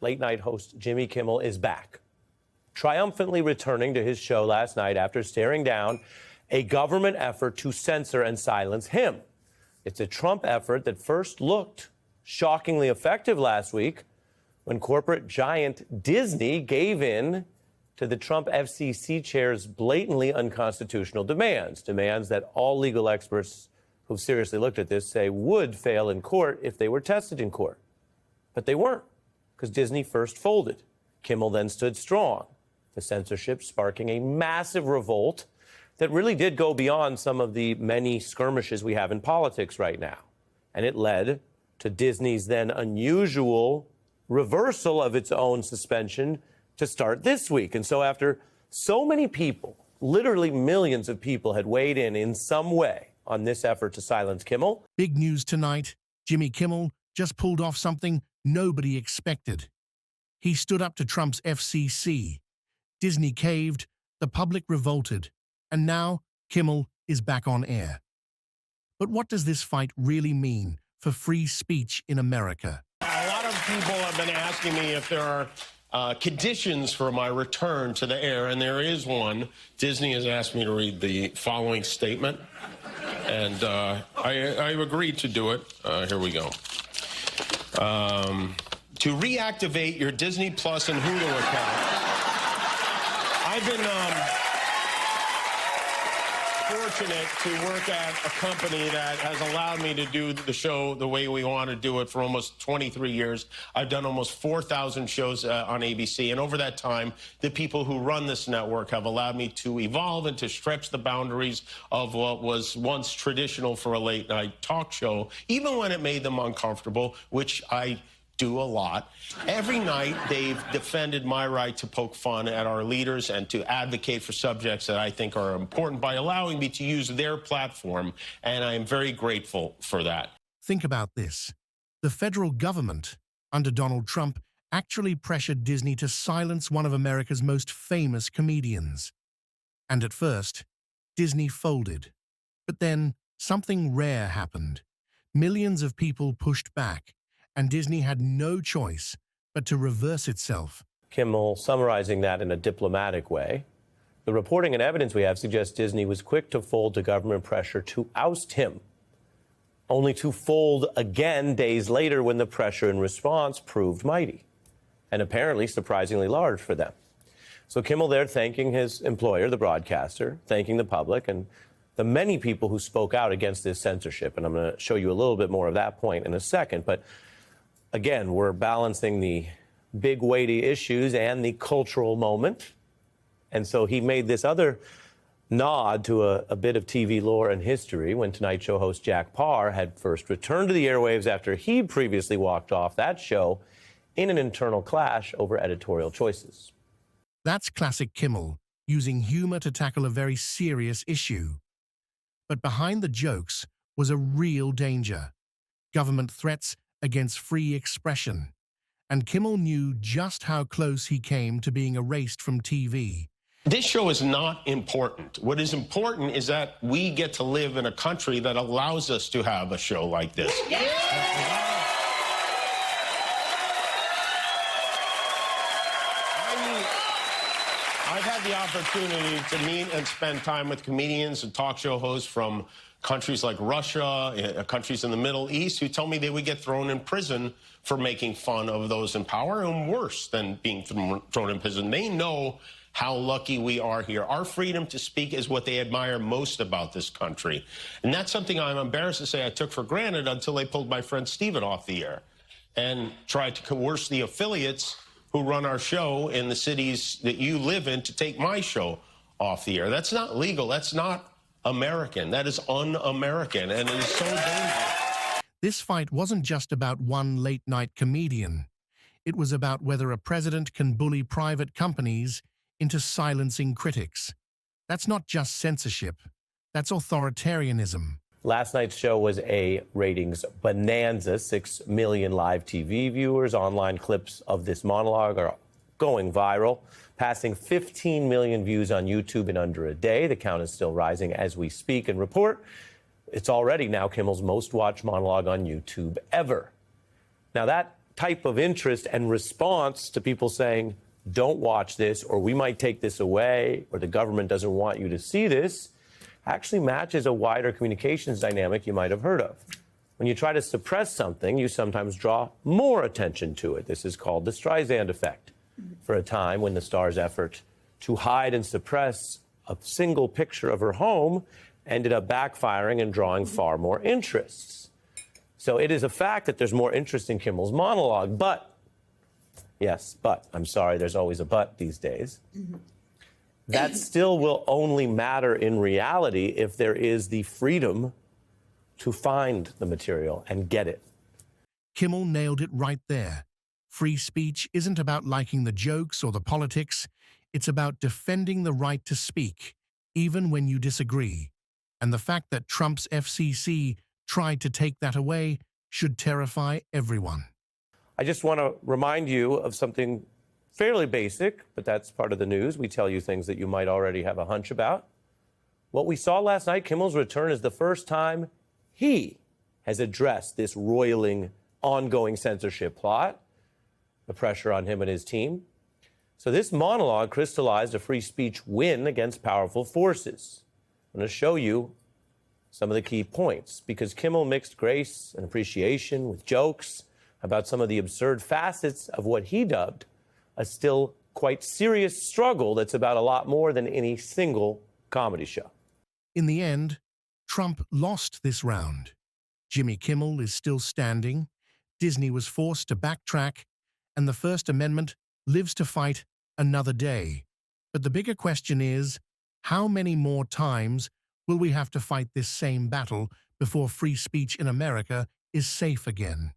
late-night host Jimmy Kimmel is back, triumphantly returning to his show last night after staring down a government effort to censor and silence him. It's a Trump effort that first looked shockingly effective last week when corporate giant Disney gave in to the Trump FCC chair's blatantly unconstitutional demands that all legal experts who've seriously looked at this say would fail in court if they were tested in court. But they weren't, because Disney first folded. Kimmel then stood strong, the censorship sparking a massive revolt that really did go beyond some of the many skirmishes we have in politics right now. And it led to Disney's then unusual reversal of its own suspension to start this week. And so after so many people, literally millions of people, had weighed in some way on this effort to silence Kimmel. Big news tonight. Jimmy Kimmel just pulled off something nobody expected. He stood up to Trump's FCC. Disney caved, the public revolted, and now Kimmel is back on air. But what does this fight really mean for free speech in America? A lot of people have been asking me if there are conditions for my return to the air, and there is one. Disney has asked me to read the following statement, and I've agreed to do it. Here we go. To reactivate your Disney Plus and Hulu account. I've been fortunate to work at a company that has allowed me to do the show the way we want to do it for almost 23 years. I've done almost 4,000 shows on ABC, and over that time, the people who run this network have allowed me to evolve and to stretch the boundaries of what was once traditional for a late-night talk show, even when it made them uncomfortable, which I do a lot. Every night, they've defended my right to poke fun at our leaders and to advocate for subjects that I think are important by allowing me to use their platform, and I am very grateful for that. Think about this. The federal government, under Donald Trump, actually pressured Disney to silence one of America's most famous comedians. And at first, Disney folded. But then, something rare happened. Millions of people pushed back, and Disney had no choice but to reverse itself. Kimmel summarizing that in a diplomatic way. The reporting and evidence we have suggests Disney was quick to fold to government pressure to oust him, only to fold again days later when the pressure in response proved mighty, and apparently surprisingly large for them. So Kimmel there thanking his employer, the broadcaster, thanking the public, and the many people who spoke out against this censorship. And I'm going to show you a little bit more of that point in a second. But again, we're balancing the big, weighty issues and the cultural moment. And so he made this other nod to a bit of TV lore and history when Tonight Show host Jack Paar had first returned to the airwaves after he previously walked off that show in an internal clash over editorial choices. That's classic Kimmel, using humor to tackle a very serious issue. But behind the jokes was a real danger. Government threats against free expression. And Kimmel knew just how close he came to being erased from TV. This show is not important. What is important is that we get to live in a country that allows us to have a show like this. Yeah. I've had the opportunity to meet and spend time with comedians and talk show hosts from countries like Russia, countries in the Middle East, who tell me they would get thrown in prison for making fun of those in power, and worse than being thrown in prison. They know how lucky we are here. Our freedom to speak is what they admire most about this country. And that's something I'm embarrassed to say I took for granted until they pulled my friend Steven off the air and tried to coerce the affiliates who run our show in the cities that you live in to take my show off the air. That's not legal. That's not American. That is un-American, and it is so dangerous. This fight wasn't just about one late-night comedian. It was about whether a president can bully private companies into silencing critics. That's not just censorship. That's authoritarianism. Last night's show was a ratings bonanza. 6 million live TV viewers. Online clips of this monologue are going viral, passing 15 million views on YouTube in under a day. The count is still rising as we speak and report. It's already now Kimmel's most watched monologue on YouTube ever. Now, that type of interest and response to people saying, don't watch this, or we might take this away, or the government doesn't want you to see this, actually matches a wider communications dynamic you might have heard of. When you try to suppress something, you sometimes draw more attention to it. This is called the Streisand effect. For a time when the star's effort to hide and suppress a single picture of her home ended up backfiring and drawing far more interests. So it is a fact that there's more interest in Kimmel's monologue, but, yes, but, I'm sorry, there's always a but these days. That still will only matter in reality if there is the freedom to find the material and get it. Kimmel nailed it right there. Free speech isn't about liking the jokes or the politics. It's about defending the right to speak, even when you disagree. And the fact that Trump's FCC tried to take that away should terrify everyone. I just want to remind you of something fairly basic, but that's part of the news. We tell you things that you might already have a hunch about. What we saw last night, Kimmel's return, is the first time he has addressed this roiling, ongoing censorship plot, the pressure on him and his team. So this monologue crystallized a free speech win against powerful forces. I'm going to show you some of the key points, because Kimmel mixed grace and appreciation with jokes about some of the absurd facets of what he dubbed a still quite serious struggle that's about a lot more than any single comedy show. In the end, Trump lost this round. Jimmy Kimmel is still standing, Disney was forced to backtrack, and the First Amendment lives to fight another day. But the bigger question is, how many more times will we have to fight this same battle before free speech in America is safe again?